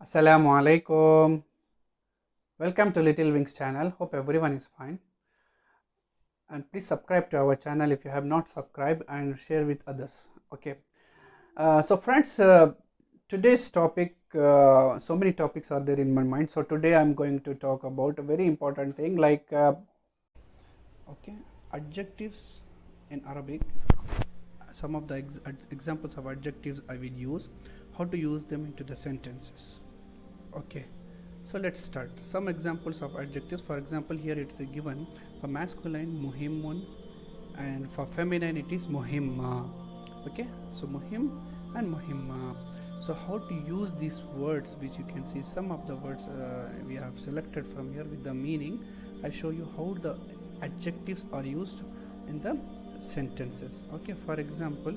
Assalamu alaikum. Welcome to Little Wings channel. Hope everyone is fine. And please subscribe to our channel if you have not subscribed and share with others. Okay. So friends, today's topic, so many topics are there in my mind. So today I'm going to talk about a very important thing like okay, adjectives in Arabic. Some of the examples of adjectives I will use, how to use them into the sentences. Okay. So let's start. Some examples of adjectives. For example, here it's given for masculine muhimmun and for feminine it is muhimma. Okay, so muhim and muhimma. So how to use these words, which you can see some of the words we have selected from here with the meaning. I'll show you how the adjectives are used in the sentences. Okay, for example,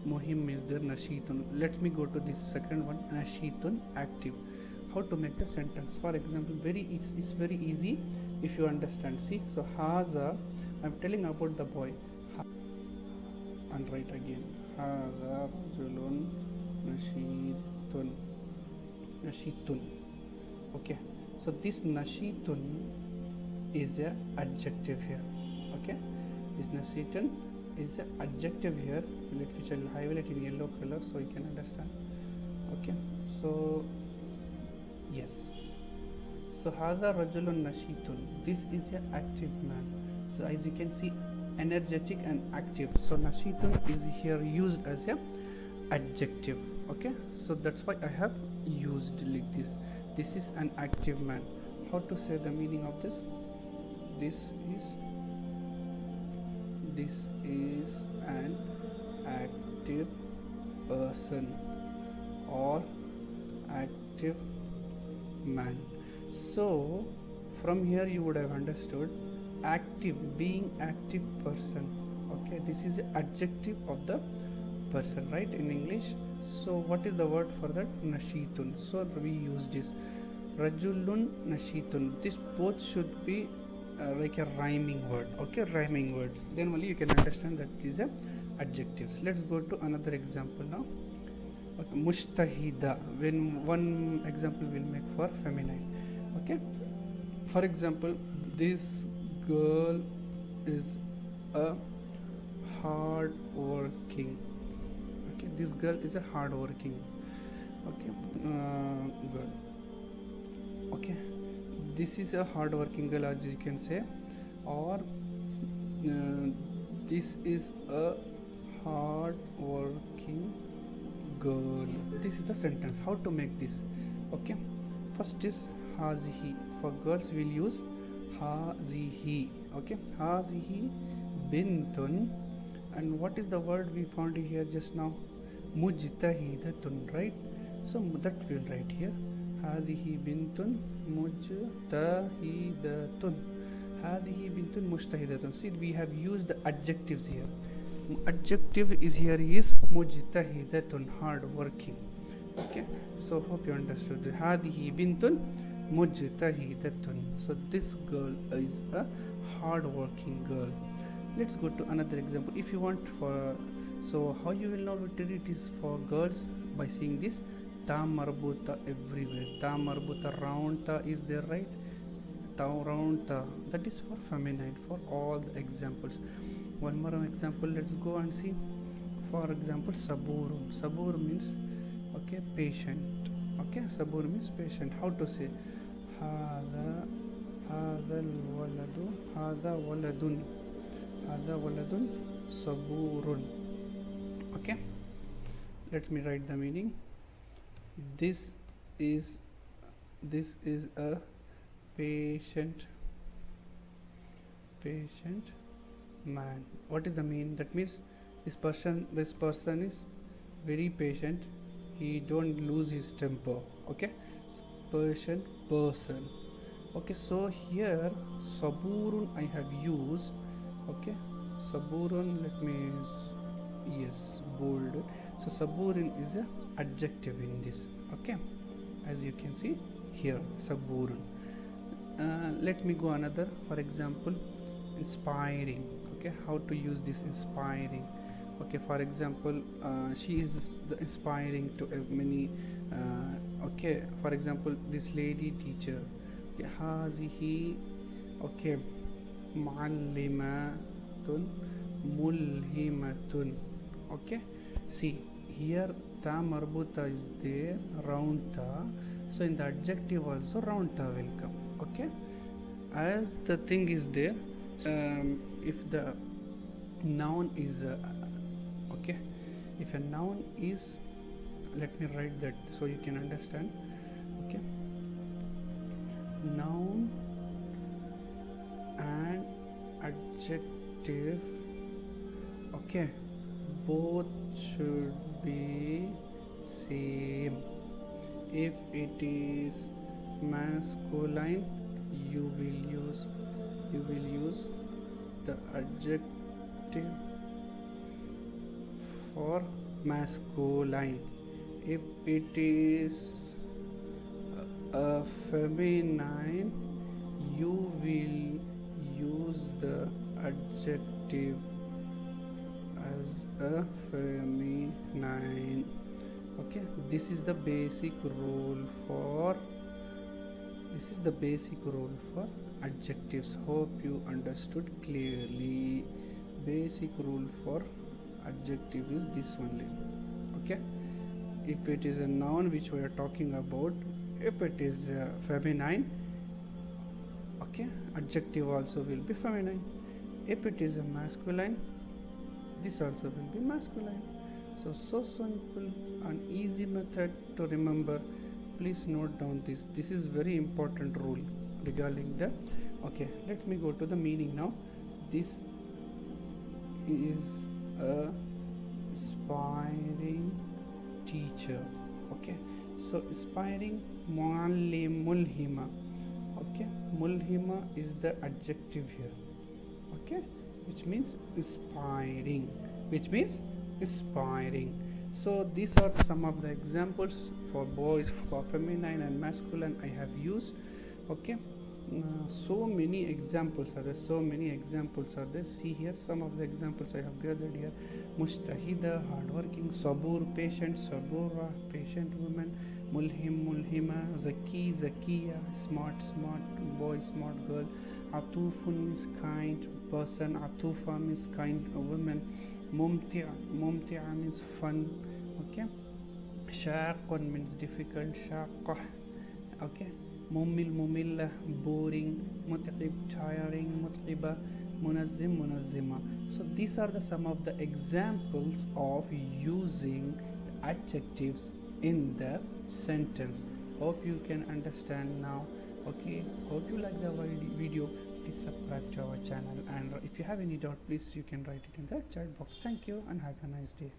muhim is there, nashitun. Let me go to this second one, nashitun, active. How to make the sentence? For example, it's very easy if you understand. See, so haza, I'm telling about the boy, and write again, haza rajulun nashitun. Okay, so this nashitun is a adjective here. Okay, this nashitun is a adjective here, which I will highlight in yellow color so you can understand. Okay, so yes, so hadha rajulun nashitun, this is a active man. So as you can see, energetic and active. So nashitun is here used as a adjective. Okay, so that's why I have used like this. This is an active man. How to say the meaning of this? This is an active person or active man. So from here you would have understood active, being active person. Okay, this is the adjective of the person, right, in English. So what is the word for that? Nashitun. So we use this rajulun nashitun. This both should be like a rhyming word. Okay, rhyming words, then only you can understand that is a adjectives. Let's go to another example now. Okay, mushtahida, when one example will make for feminine. Okay, for example, this girl is a hard working. Okay, this girl is a hard working. Okay, girl. Okay, this is a hard working girl, as you can say, or this is a hard working girl. This is the sentence. How to make this? Okay, first is hazihi. For girls we'll use hazihi. Okay, hazihi bintun. And what is the word we found here just now? Mujtahidatun, right? So that we'll write here, hazihi bintun mujtahidatun. Hazihi bintun mujtahidatun. See, we have used the adjectives here. Adjective is here is mujtahidatun, hard working. Okay, so hope you understood. Hadihi bintun mujtahidatun. So this girl is a hard working girl. Let's go to another example. If you want for, so how you will know whether it is for girls? By seeing this ta marbuta everywhere. Ta marbuta, round ta is there, right? Ta round ta, that is for feminine, for all the examples. One more example, let's go and see. For example, sabur. Sabur means, okay, patient. Okay, sabur means patient. How to say? Hada waladun saburun. Okay, let me write the meaning. This is a patient man. What is the mean? That means this person is very patient. He don't lose his temper. Okay, patient person. Okay, so here saburun I have used. Okay, saburun, let me, yes, bold. So saburun is a adjective in this. Okay, as you can see here, saburun. Let me go another. For example, inspiring. Okay, how to use this inspiring? Okay, for example, she is inspiring to many. Okay, for example, this lady teacher. Okay, هذه okay معلمة ملهمة. Okay, see here ta marbuta is there, round ta, so in the adjective also round ta will come. Okay, as the thing is there, if the noun is okay, if a noun is, let me write that so you can understand. Okay, noun and adjective, okay, both should be same. If it is masculine, you will use the adjective for masculine. If it is feminine, you will use the adjective as a feminine. Okay, this is the basic rule for adjectives. Hope you understood clearly. Basic rule for adjective is this only. Okay, if it is a noun which we are talking about, if it is feminine, okay, adjective also will be feminine. If it is a masculine, this also will be masculine. So simple and easy method to remember. Please note down this is very important rule regarding the. Okay, let me go to the meaning now. This is a aspiring teacher. Okay, so aspiring muallim mulhima. Okay, mulhima is the adjective here. Okay, which means inspiring, so these are some of the examples for boys, for feminine and masculine I have used. Okay, so many examples are there, see here some of the examples I have gathered here. Mujtahida, hardworking. Sabur, patient. Sabura, patient woman. Mulhim, mulhima. Zaki, zakiya, smart boy, smart girl. Atufun means kind person. Atufa means kind woman. Mumti'a means fun. Okay, shaqun means difficult. Shaqah, okay. Mumillah, boring. Mut'ib, tiring. Mut'iba, munazzima. So these are some of the examples of using adjectives in the sentence. Hope you can understand now. Okay, hope you like the video. Please subscribe to our channel, and if you have any doubt, please you can write it in the chat box. Thank you and have a nice day.